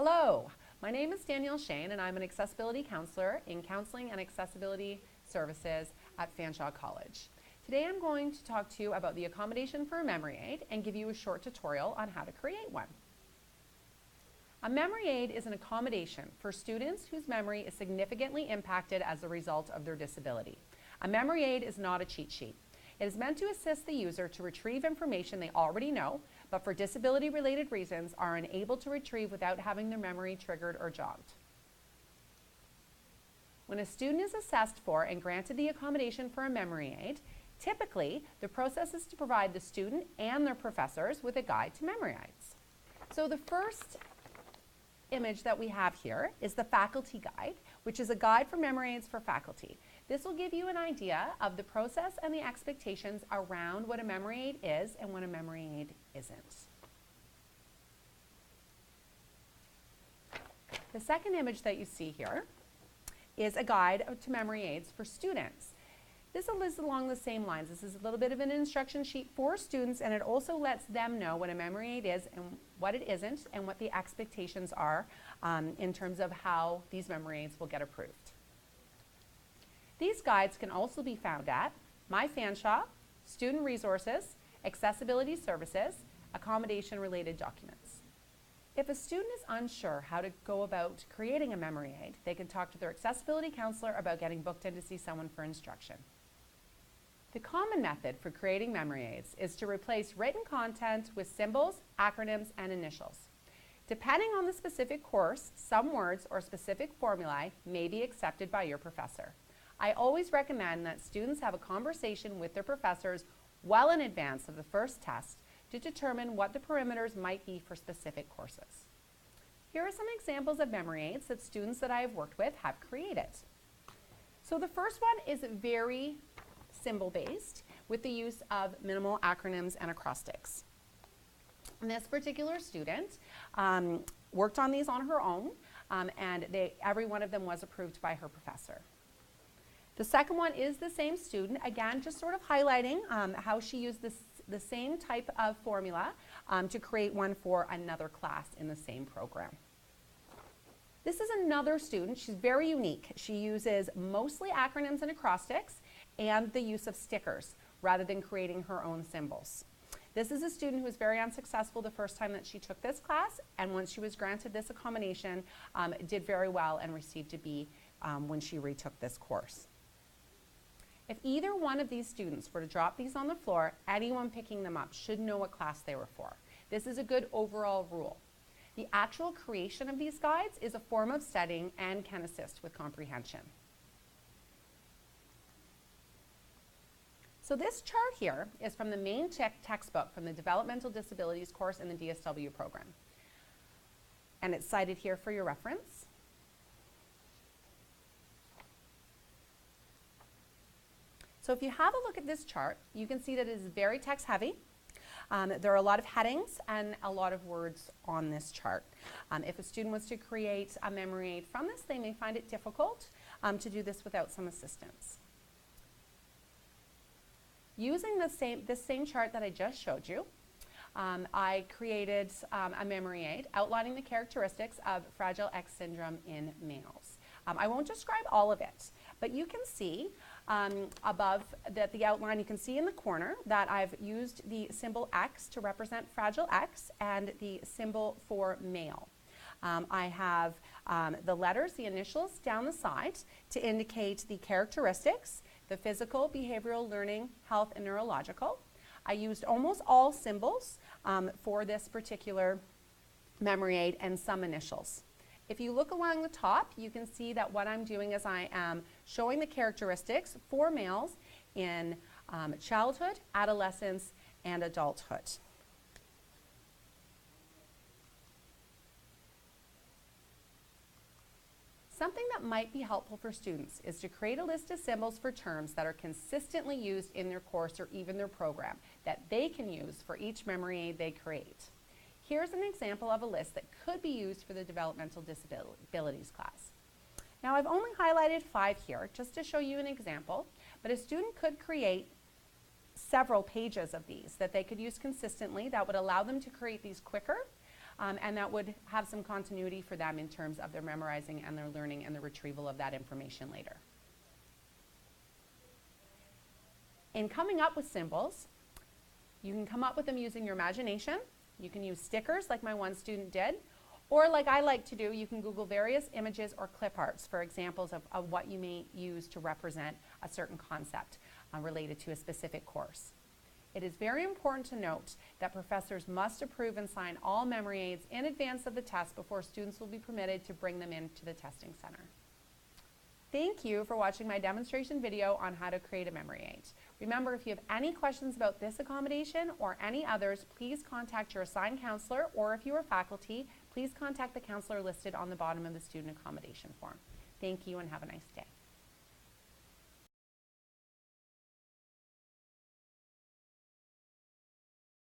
Hello, my name is Danielle Shane and I'm an accessibility counselor in Counseling and Accessibility Services at Fanshawe College. Today I'm going to talk to you about the accommodation for a memory aid and give you a short tutorial on how to create one. A memory aid is an accommodation for students whose memory is significantly impacted as a result of their disability. A memory aid is not a cheat sheet. It is meant to assist the user to retrieve information they already know, but for disability-related reasons are unable to retrieve without having their memory triggered or jogged. When a student is assessed for and granted the accommodation for a memory aid, typically the process is to provide the student and their professors with a guide to memory aids. So the first image that we have here is the faculty guide, which is a guide for memory aids for faculty. This will give you an idea of the process and the expectations around what a memory aid is and what a memory aid isn't. The second image that you see here is a guide to memory aids for students. This is along the same lines. This is a little bit of an instruction sheet for students, and it also lets them know what a memory aid is and what it isn't and what the expectations are in terms of how these memory aids will get approved. These guides can also be found at My Fanshawe, Student Resources, Accessibility Services, Accommodation-related documents. If a student is unsure how to go about creating a memory aid, they can talk to their accessibility counselor about getting booked in to see someone for instruction. The common method for creating memory aids is to replace written content with symbols, acronyms, and initials. Depending on the specific course, some words or specific formulae may be accepted by your professor. I always recommend that students have a conversation with their professors well in advance of the first test to determine what the parameters might be for specific courses. Here are some examples of memory aids that students that I have worked with have created. So the first one is very symbol-based with the use of minimal acronyms and acrostics. And this particular student worked on these on her own, and every one of them was approved by her professor. The second one is the same student, again, just sort of highlighting how she used the same type of formula to create one for another class in the same program. This is another student. She's very unique. She uses mostly acronyms and acrostics and the use of stickers rather than creating her own symbols. This is a student who was very unsuccessful the first time that she took this class, and once she was granted this accommodation, did very well and received a B when she retook this course. If either one of these students were to drop these on the floor, anyone picking them up should know what class they were for. This is a good overall rule. The actual creation of these guides is a form of studying and can assist with comprehension. So this chart here is from the main textbook from the Developmental Disabilities course in the DSW program. And it's cited here for your reference. So if you have a look at this chart, you can see that it is very text heavy. There are a lot of headings and a lot of words on this chart. If a student was to create a memory aid from this, they may find it difficult to do this without some assistance. Using this same chart that I just showed you, I created a memory aid outlining the characteristics of Fragile X syndrome in males. I won't describe all of it, but you can see above the outline, you can see in the corner that I've used the symbol X to represent Fragile X and the symbol for male. I have the letters, the initials down the side to indicate the characteristics, the physical, behavioral, learning, health, and neurological. I used almost all symbols for this particular memory aid and some initials. If you look along the top, you can see that what I'm doing is I am showing the characteristics for males in childhood, adolescence, and adulthood. Something that might be helpful for students is to create a list of symbols for terms that are consistently used in their course or even their program that they can use for each memory aid they create. Here's an example of a list that could be used for the Developmental Disabilities class. Now I've only highlighted 5 here just to show you an example, but a student could create several pages of these that they could use consistently that would allow them to create these quicker and that would have some continuity for them in terms of their memorizing and their learning and the retrieval of that information later. In coming up with symbols, you can come up with them using your imagination. You can use stickers like my one student did, or like I like to do, you can Google various images or clip arts for examples of what you may use to represent a certain concept related to a specific course. It is very important to note that professors must approve and sign all memory aids in advance of the test before students will be permitted to bring them into the testing center. Thank you for watching my demonstration video on how to create a memory aid. Remember, if you have any questions about this accommodation or any others, please contact your assigned counselor, or if you are faculty, please contact the counselor listed on the bottom of the student accommodation form. Thank you and have a nice day.